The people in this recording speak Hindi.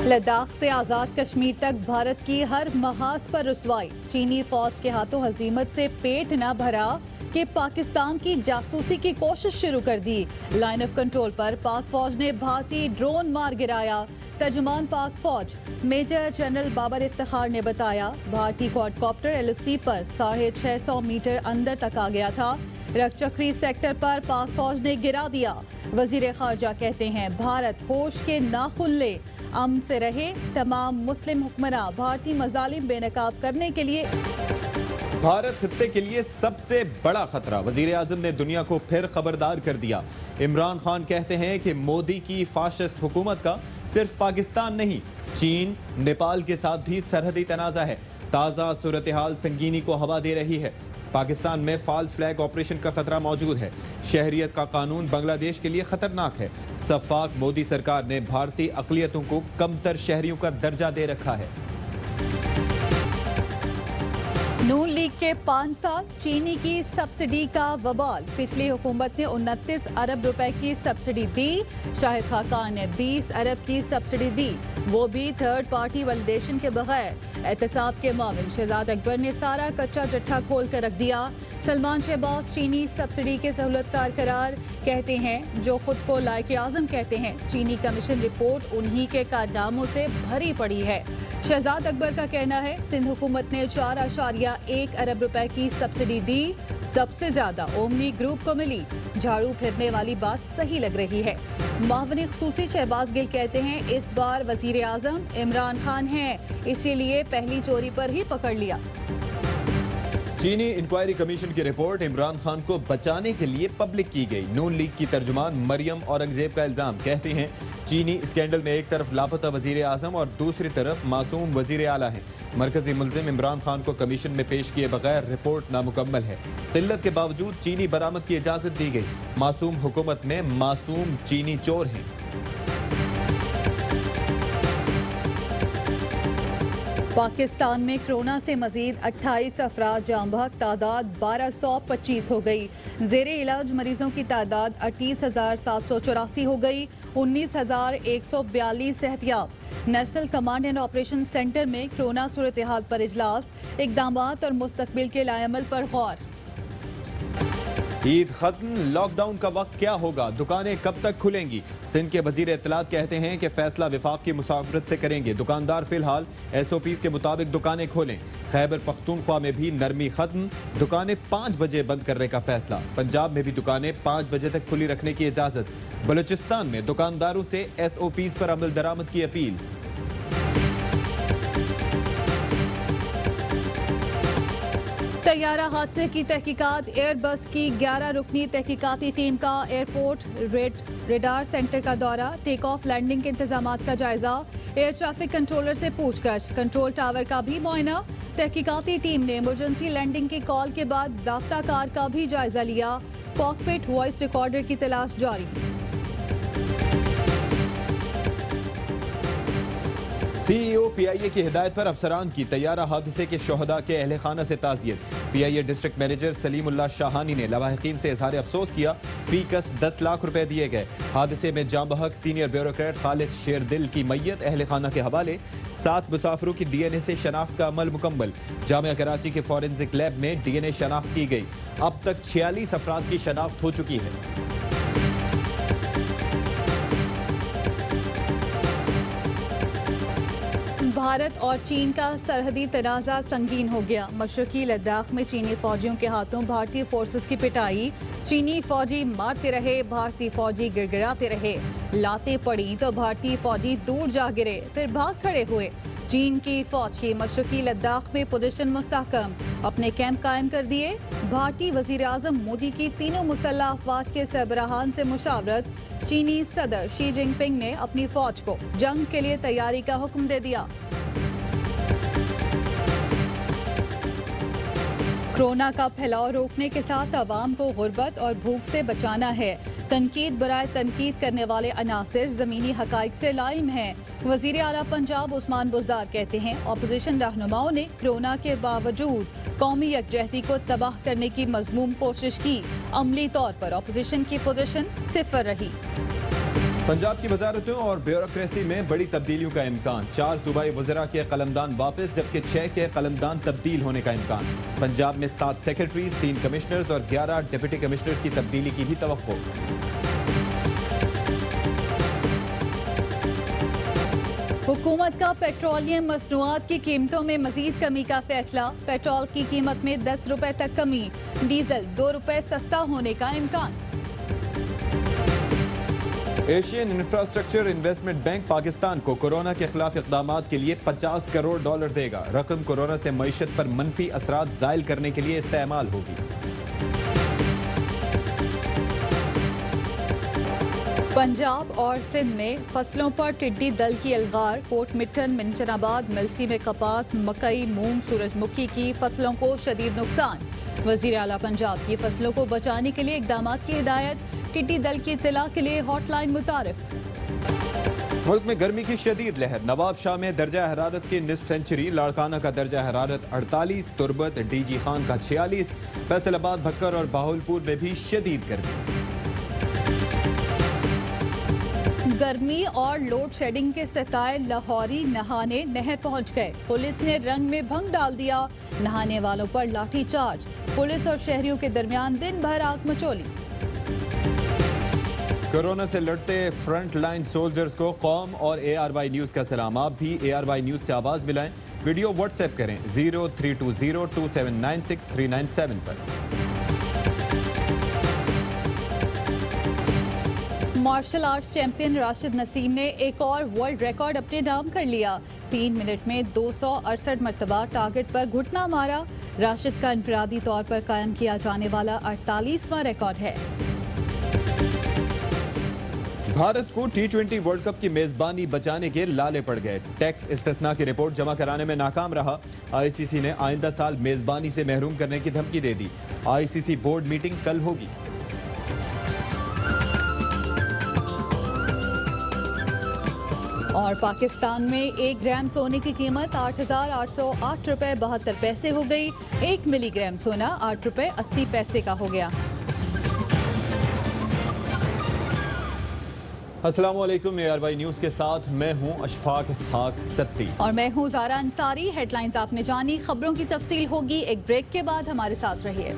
लद्दाख से आज़ाद कश्मीर तक भारत की हर महाज पर रुसवाई। चीनी फौज के हाथों हजीमत से पेट न भरा कि पाकिस्तान की जासूसी की कोशिश शुरू कर दी। लाइन ऑफ कंट्रोल पर पाक फौज ने भारतीय ड्रोन मार गिराया। तर्जुमान पाक फौज मेजर जनरल बाबर इफ्तिखार ने बताया, भारतीय क्वाडकॉप्टर LSC पर 650 मीटर अंदर तक आ गया था। रकचक्री सेक्टर पर पाक फौज ने गिरा दिया। वजीर खारजा कहते हैं, भारत होश के नाखुन ले, अमन से रहे। तमाम मुस्लिम हुक्मरान भारतीय मजालिम बेनकाब करने के लिए। भारत खित्ते के लिए सबसे बड़ा खतरा, वजीर आजम ने दुनिया को फिर खबरदार कर दिया। इमरान खान कहते हैं कि मोदी की फाशिस्ट हुकूमत का सिर्फ पाकिस्तान नहीं, चीन नेपाल के साथ भी सरहदी तनाज़ा है। ताज़ा सूरत हाल संगीनी को हवा दे रही है। पाकिस्तान में फॉल्स फ्लैग ऑपरेशन का खतरा मौजूद है। शहरियत का कानून बांग्लादेश के लिए खतरनाक है। सफाक मोदी सरकार ने भारतीय अक़लियतों को कमतर शहरियों का दर्जा दे रखा है। नून लीग के 5 साल, चीनी की सब्सिडी का वबाल। पिछली हुकूमत ने 29 अरब रुपए की सब्सिडी दी। शाहिद खाकान ने 20 अरब की सब्सिडी दी, वो भी थर्ड पार्टी वैलिडेशन के बगैर। एहतसाब के माविन शहजाद अकबर ने सारा कच्चा जट्ठा खोल कर रख दिया। सलमान शहबाज चीनी सब्सिडी के सहूलतकार करार, कहते हैं जो खुद को लायक आज़म कहते हैं। चीनी कमीशन रिपोर्ट उन्हीं के कारनामों से भरी पड़ी है। शहजाद अकबर का कहना है, सिंध हुकूमत ने 4.1 अरब रुपए की सब्सिडी दी, सबसे ज्यादा ओमनी ग्रुप को मिली। झाड़ू फिरने वाली बात सही लग रही है। मावनी खुसूसी शहबाज गिल कहते हैं, इस बार वजीर आजम इमरान खान हैं, इसीलिए पहली चोरी पर ही पकड़ लिया। चीनी इंक्वायरी कमीशन की रिपोर्ट इमरान खान को बचाने के लिए पब्लिक की गई। नून लीग की तर्जुमान मरियम औरंगजेब का इल्जाम, कहते हैं चीनी स्कैंडल में एक तरफ लापता वजीर आजम और दूसरी तरफ मासूम वजीर आला है। मरकजी मुल्जिम इमरान खान को कमीशन में पेश किए बगैर रिपोर्ट नामुकम्मल है। किल्लत के बावजूद चीनी बरामद की इजाजत दी गई। मासूम हुकूमत में मासूम चीनी चोर हैं। पाकिस्तान में कोरोना से मजीद 28 अफराद जाँ बहक, तादाद 1225 हो गई। जेरे इलाज मरीजों की तादाद 38,784 हो गई। 19,142 सेहतियाब। National command and operation centre में कोरोना सूरत हाल पर इजलास, इकदामात और मुस्तकबिल के लाएमल पर गौर। ईद खत्म, लॉकडाउन का वक्त क्या होगा, दुकानें कब तक खुलेंगी? सिंध के वजीर इत्तलात कहते हैं कि फैसला विफाक की मुसाफरत से करेंगे। दुकानदार फिलहाल SOPs के मुताबिक दुकानें खोलें। खैबर पख्तूनख्वा में भी नरमी खत्म, दुकानें 5 बजे बंद करने का फैसला। पंजाब में भी दुकानें 5 बजे तक खुली रखने की इजाजत। बलूचिस्तान में दुकानदारों से SOPs पर अमल दरामद की अपील। तैयारा हादसे की तहकीकात, एयरबस की 11 रुकनी तहकीकाती टीम का एयरपोर्ट रेडार सेंटर का दौरा, टेक ऑफ लैंडिंग के इंतजामात का जायजा। एयर ट्रैफिक कंट्रोलर से पूछताछ, कंट्रोल टावर का भी मुआयना। तहकीकाती टीम ने इमरजेंसी लैंडिंग की कॉल के बाद ज़ाब्ता कार का भी जायजा लिया। कॉकपिट वॉइस रिकॉर्डर की तलाश जारी। CEO PIA की हिदायत पर अफसरान की तैयारा हादसे के शोहदा के अहले खाना से ताज़ियत। PIA district manager Salimullah Shahani ने लवाहिकीन से इजहार अफसोस किया। फीकस 10 लाख रुपए दिए गए। हादसे में जाँ बहक सीनियर ब्यूरोक्रेट खालिद शेरदिल की मैयत अहले खाना के हवाले। 7 मुसाफिरों की DNA से शनाख्त का अमल मुकम्मल। जामिया कराची के फॉरेंसिक लैब में DNA शनाख्त की गई। अब तक 46 अफराद की शनाख्त हो चुकी है। भारत और चीन का सरहदी तनाज़ा संगीन हो गया। मशरकी लद्दाख में चीनी फौजियों के हाथों भारतीय फोर्सेस की पिटाई। चीनी फौजी मारते रहे, भारतीय फौजी गिड़गिड़ाते रहे। लाते पड़ी तो भारतीय फौजी दूर जा गिरे, फिर भाग खड़े हुए। चीन की फौज की मशरकी लद्दाख में पोजीशन मुस्तहकम, अपने कैंप कायम कर दिए। भारतीय वजीर आजम मोदी की तीनों मुसल्लह अफवाज के सरबराहान से मुशावरत। चीनी सदर शी जिनपिंग ने अपनी फौज को जंग के लिए तैयारी का हुक्म दे दिया। कोरोना का फैलाव रोकने के साथ आवाम को गुर्बत और भूख से बचाना है। तनकीद बराए तनकीद करने वाले अनासिर ज़मीनी हकाइक से लाइम हैं। वज़ीर आला पंजाब उस्मान बुज़दार कहते हैं, अपोजिशन रहनुमाओं ने कोरोना के बावजूद कौमी यकजहती को तबाह करने की मज़मूम कोशिश की। अमली तौर पर अपोजिशन की पोजीशन सिफर रही। पंजाब की वजारतों और ब्यूरोक्रेसी में बड़ी तब्दीलियों का इम्कान। 4 सूबाई वज़रा के कलमदान वापस, जबकि 6 के कलमदान तब्दील होने का इम्कान। पंजाब में 7 सेक्रेटरीज, 3 कमिश्नर्स और 11 डिप्टी कमिश्नर्स की तब्दीली की भी तवक्को। हुकूमत का पेट्रोलियम मसनूआत की कीमतों में मजीद कमी का फैसला। पेट्रोल की कीमत में 10 रुपए तक कमी, डीजल 2 रुपए सस्ता होने का इम्कान। Asian infrastructure investment bank Pakistan को कोरोना के खिलाफ इक़दामात के लिए $50 करोड़ देगा। रकम कोरोना से मईशत पर मनफी असरात ज़ाइल करने के लिए इस्तेमाल होगी। पंजाब और सिंध में फसलों पर टिड्डी दल की अलगार। कोट मिठन, मिंचनाबाद, मिल्सी में कपास, मकई, मूंग, सूरजमुखी की फसलों को शदीद नुकसान। वज़ीर आला पंजाब की फसलों को बचाने के लिए इक़दामात की हिदायत। टिड्डी दल की इत्तला के लिए हॉटलाइन मुतारिफ। मुल्क में गर्मी की शदीद लहर। नवाब शाह में दर्जा हरारत की निस्फ सेंचुरी। लाड़काना का दर्जा हरारत 48, तुरबत, डीजी खान का 46, फैसलाबाद, भक्कर और बाहुलपुर में भी शदीद गर्मी। गर्मी और लोड शेडिंग के सताए लाहौरी नहाने नहर पहुंच गए। पुलिस ने रंग में भंग डाल दिया। नहाने वालों पर लाठी चार्ज। पुलिस और शहरियों के दरमियान दिन भर आग मचोली। कोरोना से लड़ते फ्रंट लाइन सोल्जर्स को कौम और ARY न्यूज़ का सलाम। आप भी ARY न्यूज़ से आवाज़ मिलाएं। वीडियो व्हाट्सएप करें 03202796 पर। Martial arts champion Rashid Naseem ने एक और वर्ल्ड रिकॉर्ड अपने नाम कर लिया। 3 मिनट में 268 मरतबा टारगेट पर घुटना मारा। राशिद का इनफरादी तौर पर कायम किया जाने वाला 48वां रिकॉर्ड है। भारत को T20 वर्ल्ड कप की मेजबानी बचाने के लाले पड़ गए। टैक्स इस्तिस्ना की रिपोर्ट जमा कराने में नाकाम रहा। ICC ने आइंदा साल मेजबानी से महरूम करने की धमकी दे दी। ICC बोर्ड मीटिंग कल होगी। और पाकिस्तान में 1 ग्राम सोने की कीमत 8,808 रुपए 72 पैसे हो गई। 1 मिलीग्राम सोना 8 रुपए 80 पैसे का हो गया। अस्सलाम वालेकुम। ARY न्यूज़ के साथ मैं हूं अशफाक इसहाक सत्ती और मैं हूं ज़ारा अंसारी। हेडलाइंस आपने जानी, खबरों की तफसील होगी एक ब्रेक के बाद। हमारे साथ रहिए।